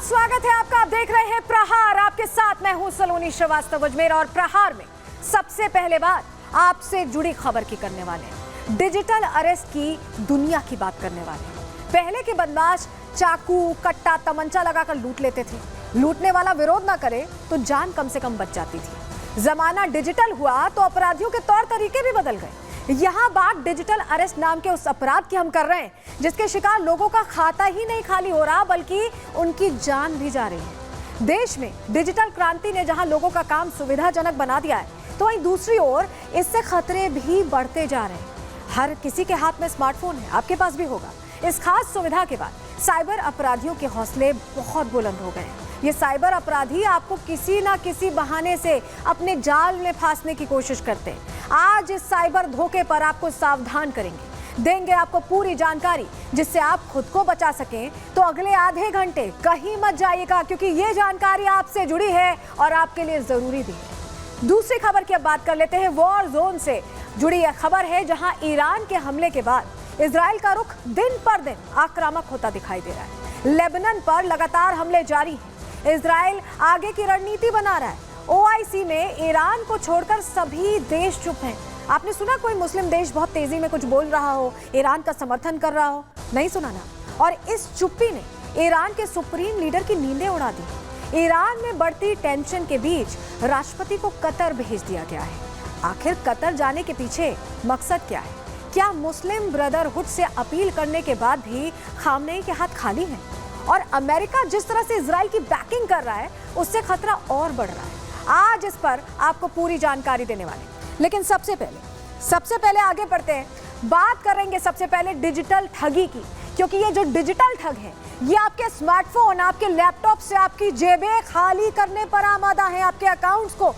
बहुत स्वागत है आपका। आप देख रहे हैं प्रहार, आपके साथ मैं हूं सलोनी श्रीवास्तव अजमेर। और प्रहार में सबसे पहले बात आपसे जुड़ी खबर की करने वाले हैं। डिजिटल अरेस्ट की दुनिया की बात करने वाले हैं। पहले के बदमाश चाकू, कट्टा, तमंचा लगाकर लूट लेते थे। लूटने वाला विरोध ना करे तो जान कम से कम बच जाती थी। जमाना डिजिटल हुआ तो अपराधियों के तौर तरीके भी बदल गए। यहाँ बात डिजिटल अरेस्ट नाम के उस अपराध की हम कर रहे हैं जिसके शिकार लोगों का खाता ही नहीं खाली हो रहा बल्कि उनकी जान भी जा रही है। देश में डिजिटल क्रांति ने जहां लोगों का काम सुविधाजनक बना दिया है तो वहीं दूसरी ओर इससे खतरे भी बढ़ते जा रहे हैं। हर किसी के हाथ में स्मार्टफोन है, आपके पास भी होगा। इस खास सुविधा के बाद साइबर अपराधियों के हौसले बहुत बुलंद हो गए हैं। ये साइबर अपराधी आपको किसी ना किसी बहाने से अपने जाल में फांसने की कोशिश करते हैं। आज इस साइबर धोखे पर आपको सावधान करेंगे, देंगे आपको पूरी जानकारी जिससे आप खुद को बचा सकें। तो अगले आधे घंटे कहीं मत जाइएगा क्योंकि ये जानकारी आपसे जुड़ी है और आपके लिए जरूरी भी है। दूसरी खबर की अब बात कर लेते हैं। वॉर जोन से जुड़ी यह खबर है जहां ईरान के हमले के बाद इजराइल का रुख दिन पर दिन आक्रामक होता दिखाई दे रहा है। लेबनान पर लगातार हमले जारी हैं। इजराइल आगे की रणनीति बना रहा है। ओआईसी में ईरान को छोड़कर सभी देश चुप हैं। आपने सुना कोई मुस्लिम देश बहुत तेजी में कुछ बोल रहा हो, ईरान का समर्थन कर रहा हो? नहीं सुना ना। और इस चुप्पी ने ईरान के सुप्रीम लीडर की नींदें उड़ा दी। ईरान में बढ़ती टेंशन के बीच राष्ट्रपति को कतर भेज दिया गया है। आखिर कतर जाने के पीछे मकसद क्या है? क्या मुस्लिम ब्रदरहुड से अपील करने के बाद भी खामनेई के हाथ खाली हैं? और अमेरिका जिस तरह से इजराइल की बैकिंग कर रहा है उससे खतरा और बढ़ रहा है। आज इस पर आपको पूरी जानकारी देने वाले। लेकिन सबसे पहले आगे बढ़ते हैं। बात करेंगे सबसे पहले डिजिटल ठगी की, क्योंकि ये जो डिजिटल ठग है ये आपके स्मार्टफोन, आपके लैपटॉप से आपकी जेबें खाली करने पर आमादा है। आपके अकाउंट्स को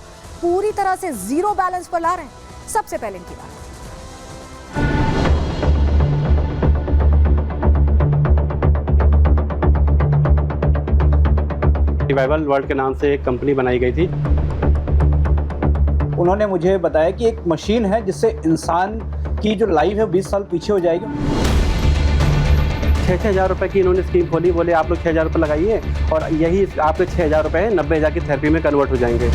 पूरी तरह से जीरो बैलेंस पर ला रहे हैं। सबसे पहले इनकी बात। रिवाइवल वर्ल्ड के नाम से एक कंपनी बनाई गई थी। उन्होंने मुझे बताया कि एक मशीन है जिससे इंसान की जो लाइफ है 20 साल पीछे हो जाएगी। 6,000 रुपये की इन्होंने स्कीम खोली। बोले आप लोग 6,000 रुपये लगाइए और यही आपके 6,000 रुपये 90,000 की थेरेपी में कन्वर्ट हो जाएंगे।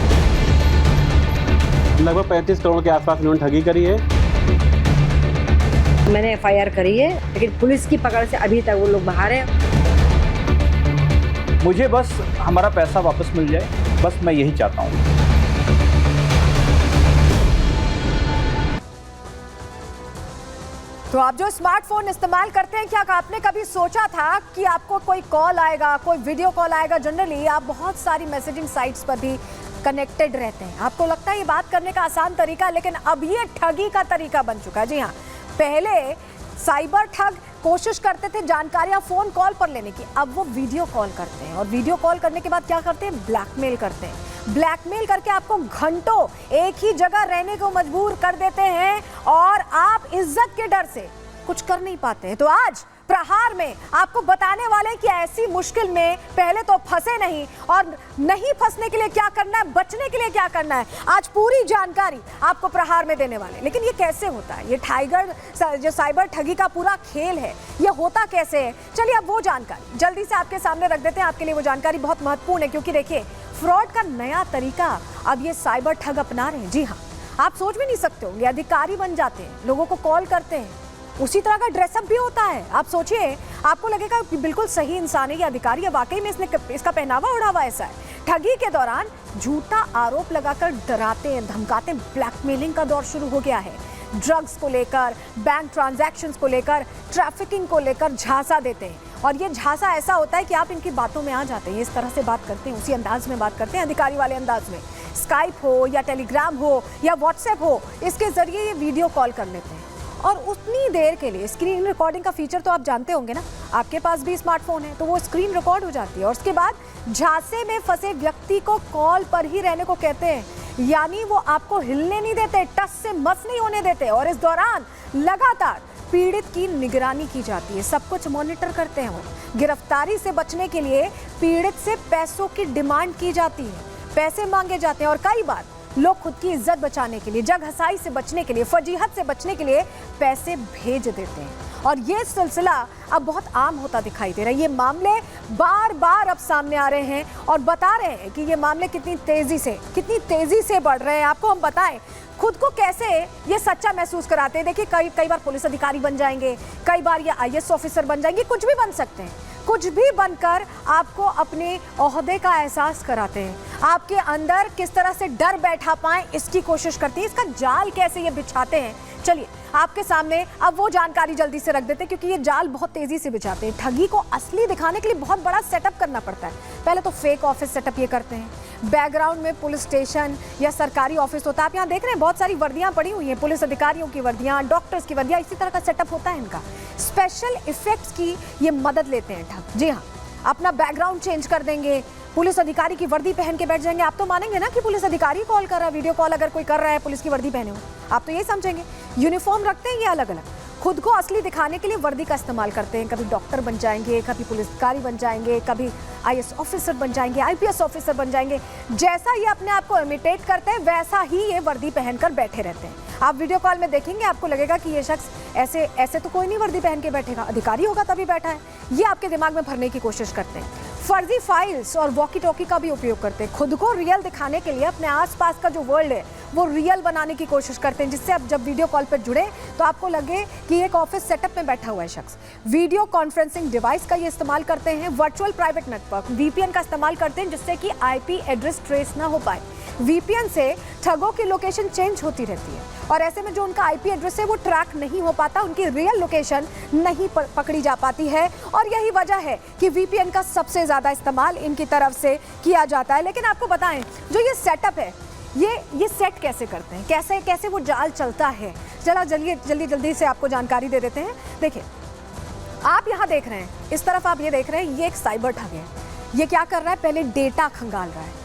लगभग 35 करोड़ के आसपास इन्होंने ठगी करी है। मैंने FIR करी है लेकिन पुलिस की पकड़ से अभी तक वो लोग बाहर हैं। मुझे बस हमारा पैसा वापस मिल जाए, बस मैं यही चाहता हूँ। तो आप जो स्मार्टफोन इस्तेमाल करते हैं, क्या आपने कभी सोचा था कि आपको कोई कॉल आएगा, कोई वीडियो कॉल आएगा? जनरली आप बहुत सारी मैसेजिंग साइट्स पर भी कनेक्टेड रहते हैं। आपको लगता है ये बात करने का आसान तरीका, लेकिन अब ये ठगी का तरीका बन चुका है। जी हाँ, पहले साइबर ठग कोशिश करते थे जानकारियां फोन कॉल पर लेने की, अब वो वीडियो कॉल करते हैं। और वीडियो कॉल करने के बाद क्या करते हैं? ब्लैकमेल करते हैं। ब्लैकमेल करके आपको घंटों एक ही जगह रहने को मजबूर कर देते हैं और आप इज्जत के डर से कुछ कर नहीं पाते हैं। तो आज प्रहार में आपको बताने वाले कि ऐसी मुश्किल में पहले तो फंसे नहीं, और नहीं फंसने के लिए क्या करना है, बचने के लिए क्या करना है, आज पूरी जानकारी आपको प्रहार में देने वाले। लेकिन ये कैसे होता है? ये टाइगर जो साइबर ठगी का पूरा खेल है, ये होता कैसे है? चलिए अब वो जानकारी जल्दी से आपके सामने रख देते हैं। आपके लिए वो जानकारी बहुत महत्वपूर्ण है क्योंकि देखिए, फ्रॉड का नया तरीका अब ये साइबर ठग अपना रहे हैं। जी हाँ, आप सोच भी नहीं सकते होंगे, अधिकारी बन जाते हैं, लोगों को कॉल करते हैं, उसी तरह का ड्रेसअप भी होता है। आप सोचिए, आपको लगेगा कि बिल्कुल सही इंसान है ये अधिकारी है, वाकई में इसका पहनावा ओढ़ा हुआ ऐसा है। ठगी के दौरान झूठा आरोप लगाकर डराते हैं, धमकाते हैं। ब्लैकमेलिंग का दौर शुरू हो गया है। ड्रग्स को लेकर, बैंक ट्रांजैक्शंस को लेकर, ट्रैफिकिंग को लेकर झांसा देते हैं। और ये झांसा ऐसा होता है कि आप इनकी बातों में आ जाते हैं। इस तरह से बात करते हैं, उसी अंदाज में बात करते हैं, अधिकारी वाले अंदाज में। स्काइप हो या टेलीग्राम हो या व्हाट्सएप हो, इसके जरिए ये वीडियो कॉल कर लेते हैं। और उतनी देर के लिए स्क्रीन रिकॉर्डिंग का फीचर तो आप जानते होंगे ना, आपके पास भी स्मार्टफोन है तो वो स्क्रीन रिकॉर्ड हो जाती है। और उसके बाद झांसे में फंसे व्यक्ति को कॉल पर ही रहने को कहते हैं, यानी वो आपको हिलने नहीं देते, टस से मस नहीं होने देते। और इस दौरान लगातार पीड़ित की निगरानी की जाती है, सब कुछ मॉनिटर करते हैं वो। गिरफ्तारी से बचने के लिए पीड़ित से पैसों की डिमांड की जाती है, पैसे मांगे जाते हैं। और कई बार लोग खुद की इज्जत बचाने के लिए, जग हसाई से बचने के लिए, फजीहत से बचने के लिए पैसे भेज देते हैं। और ये सिलसिला अब बहुत आम होता दिखाई दे रहा है। ये मामले बार बार अब सामने आ रहे हैं और बता रहे हैं कि ये मामले कितनी तेजी से बढ़ रहे हैं। आपको हम बताएं खुद को कैसे ये सच्चा महसूस कराते हैं। देखिए कई बार पुलिस अधिकारी बन जाएंगे, कई बार ये IAS ऑफिसर बन जाएंगे, कुछ भी बन सकते हैं। कुछ भी बनकर आपको अपने ओहदे का एहसास कराते हैं, आपके अंदर किस तरह से डर बैठा पाएं इसकी कोशिश करती है। इसका जाल कैसे ये बिछाते हैं, चलिए आपके सामने अब वो जानकारी जल्दी से रख देते हैं, क्योंकि ये जाल बहुत तेजी से बिछाते हैं। ठगी को असली दिखाने के लिए बहुत बड़ा सेटअप करना पड़ता है। पहले तो फेक ऑफिस सेटअप ये करते हैं, बैकग्राउंड में पुलिस स्टेशन या सरकारी ऑफिस होता है। आप यहाँ देख रहे हैं बहुत सारी वर्दियाँ पड़ी हुई हैं, पुलिस अधिकारियों की वर्दियाँ, डॉक्टर्स की वर्दियाँ, इसी तरह का सेटअप होता है इनका। स्पेशल इफेक्ट्स की ये मदद लेते हैं ठग। जी हाँ, अपना बैकग्राउंड चेंज कर देंगे, पुलिस अधिकारी की वर्दी पहन के बैठ जाएंगे। आप तो मानेंगे ना कि पुलिस अधिकारी कॉल कर रहा है, वीडियो कॉल अगर कोई कर रहा है पुलिस की वर्दी पहने हुए, आप तो यही समझेंगे। यूनिफॉर्म रखते हैं ये अलग अलग, खुद को असली दिखाने के लिए वर्दी का इस्तेमाल करते हैं। कभी डॉक्टर बन जाएंगे, कभी पुलिस अधिकारी बन जाएंगे, कभी IAS ऑफिसर बन जाएंगे, IPS ऑफिसर बन जाएंगे। जैसा ये अपने आप को इमिटेट करते हैं वैसा ही ये वर्दी पहनकर बैठे रहते हैं। आप वीडियो कॉल में देखेंगे, आपको लगेगा कि ये शख्स ऐसे तो कोई नहीं वर्दी पहन के बैठेगा, अधिकारी होगा तभी बैठा है। ये आपके दिमाग में भरने की कोशिश करते हैं। फर्जी फाइल्स और वॉकी टॉकी का भी उपयोग करते हैं। खुद को रियल दिखाने के लिए अपने आसपास का जो वर्ल्ड है वो रियल बनाने की कोशिश करते हैं, जिससे अब जब वीडियो कॉल पर जुड़े तो आपको लगे कि एक ऑफिस सेटअप में बैठा हुआ है शख्स। वीडियो कॉन्फ्रेंसिंग डिवाइस का ये इस्तेमाल करते हैं। वर्चुअल प्राइवेट नेटवर्क VPN का इस्तेमाल करते हैं, जिससे कि IP एड्रेस ट्रेस ना हो पाए। VPN से ठगों की लोकेशन चेंज होती रहती है और ऐसे में जो उनका IP एड्रेस है वो ट्रैक नहीं हो पाता, उनकी रियल लोकेशन नहीं पकड़ी जा पाती है। और यही वजह है कि VPN का सबसे ज़्यादा इस्तेमाल इनकी तरफ से किया जाता है। लेकिन आपको बताएं, जो ये सेटअप है ये सेट कैसे करते हैं, कैसे वो जाल चलता है, चला जल्दी से आपको जानकारी दे देते हैं। देखिए आप यहाँ देख रहे हैं, इस तरफ आप ये देख रहे हैं, ये एक साइबर ठग है। ये क्या कर रहा है, पहले डेटा खंगाल रहा है,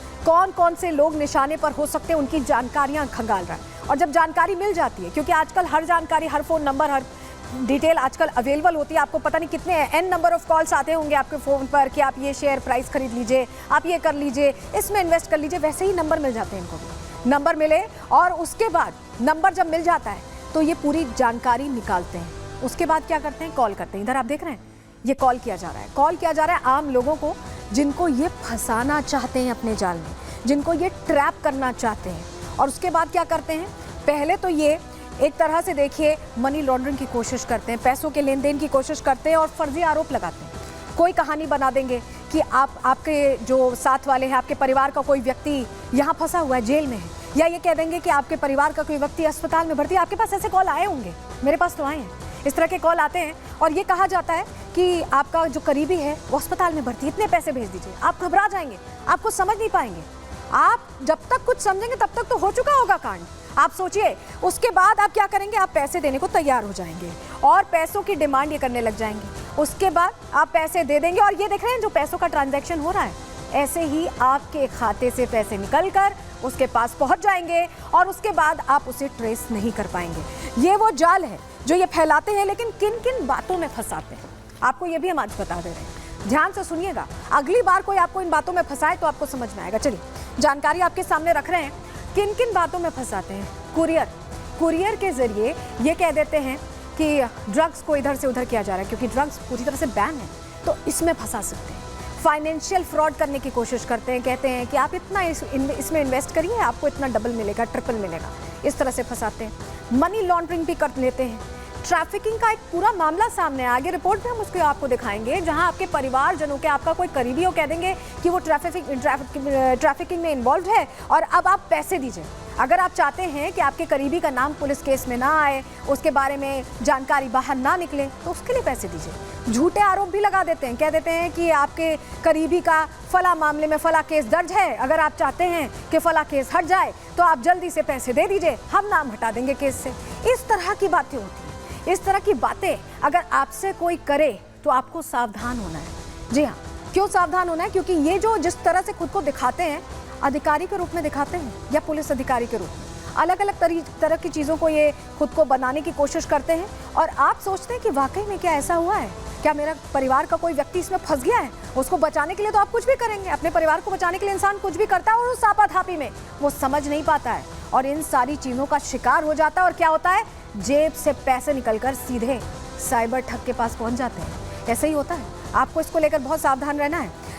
कौन से लोग निशाने पर हो सकते हैं उनकी जानकारियां खंगाल रहा है। और जब जानकारी मिल जाती है, क्योंकि आजकल हर जानकारी, हर फ़ोन नंबर, हर डिटेल आजकल अवेलेबल होती है, आपको पता नहीं कितने n नंबर ऑफ कॉल्स आते होंगे आपके फ़ोन पर कि आप ये शेयर प्राइस खरीद लीजिए, आप ये कर लीजिए, इसमें इन्वेस्ट कर लीजिए। वैसे ही नंबर मिल जाते हैं इनको भी, नंबर मिले और उसके बाद नंबर जब मिल जाता है तो ये पूरी जानकारी निकालते हैं। उसके बाद क्या करते हैं, कॉल करते हैं। इधर आप देख रहे हैं, ये कॉल किया जा रहा है आम लोगों को, जिनको ये फंसाना चाहते हैं अपने जाल में, जिनको ये ट्रैप करना चाहते हैं। और उसके बाद क्या करते हैं, पहले तो ये एक तरह से देखिए मनी लॉन्ड्रिंग की कोशिश करते हैं, पैसों के लेन देन की कोशिश करते हैं और फर्जी आरोप लगाते हैं। कोई कहानी बना देंगे कि आपके जो साथ वाले हैं, आपके परिवार का कोई व्यक्ति यहाँ फंसा हुआ है, जेल में है, या ये कह देंगे कि आपके परिवार का कोई व्यक्ति अस्पताल में भर्ती है। आपके पास ऐसे कॉल आए होंगे, मेरे पास तो आए हैं, इस तरह के कॉल आते हैं और ये कहा जाता है कि आपका जो करीबी है वो अस्पताल में भर्ती है, इतने पैसे भेज दीजिए। आप घबरा जाएंगे, आपको समझ नहीं पाएंगे। आप जब तक कुछ समझेंगे तब तक तो हो चुका होगा कांड। आप सोचिए, उसके बाद आप क्या करेंगे, आप पैसे देने को तैयार हो जाएंगे और पैसों की डिमांड ये करने लग जाएंगे। उसके बाद आप पैसे दे देंगे और ये देख रहे हैं जो पैसों का ट्रांजैक्शन हो रहा है, ऐसे ही आपके खाते से पैसे निकलकर उसके पास पहुंच जाएंगे और उसके बाद आप उसे ट्रेस नहीं कर पाएंगे। ये वो जाल है जो ये फैलाते हैं, लेकिन किन किन बातों में फंसाते हैं आपको ये भी हम आज बता दे रहे हैं। ध्यान से सुनिएगा, अगली बार कोई आपको इन बातों में फंसाए तो आपको समझ में आएगा। चलिए जानकारी आपके सामने रख रहे हैं, किन किन बातों में फंसाते हैं। कुरियर के जरिए ये कह देते हैं कि ड्रग्स को इधर से उधर किया जा रहा है, क्योंकि ड्रग्स पूरी तरह से बैन है तो इसमें फंसा सकते हैं। फाइनेंशियल फ्रॉड करने की कोशिश करते हैं, कहते हैं कि आप इतना इसमें इन्वेस्ट करिए, आपको इतना डबल मिलेगा, ट्रिपल मिलेगा, इस तरह से फंसाते हैं। मनी लॉन्ड्रिंग भी कर लेते हैं। ट्रैफिकिंग का एक पूरा मामला सामने आगे, रिपोर्ट में हम उसको आपको दिखाएंगे, जहां आपके परिवारजनों के, आपका कोई करीबी हो, कह देंगे कि वो ट्रैफिकिंग में इन्वॉल्व है और अब आप पैसे दीजिए। अगर आप चाहते हैं कि आपके करीबी का नाम पुलिस केस में ना आए, उसके बारे में जानकारी बाहर ना निकले, तो उसके लिए पैसे दीजिए। झूठे आरोप भी लगा देते हैं, कह देते हैं कि आपके करीबी का फला मामले में फला केस दर्ज है, अगर आप चाहते हैं कि फला केस हट जाए तो आप जल्दी से पैसे दे दीजिए, हम नाम हटा देंगे केस से। इस तरह की बातें होती हैं। इस तरह की बातें अगर आपसे कोई करे तो आपको सावधान होना है। जी हाँ, क्यों सावधान होना है, क्योंकि ये जो जिस तरह से खुद को दिखाते हैं, अधिकारी के रूप में दिखाते हैं या पुलिस अधिकारी के रूप में, अलग अलग तरह की चीज़ों को ये खुद को बनाने की कोशिश करते हैं। और आप सोचते हैं कि वाकई में क्या ऐसा हुआ है, क्या मेरा परिवार का कोई व्यक्ति इसमें फंस गया है। उसको बचाने के लिए तो आप कुछ भी करेंगे, अपने परिवार को बचाने के लिए इंसान कुछ भी करता है और उस आपाधापी में वो समझ नहीं पाता है और इन सारी चीज़ों का शिकार हो जाता है। और क्या होता है, जेब से पैसे निकलकर सीधे साइबर ठग के पास पहुंच जाते हैं। ऐसे ही होता है, आपको इसको लेकर बहुत सावधान रहना है।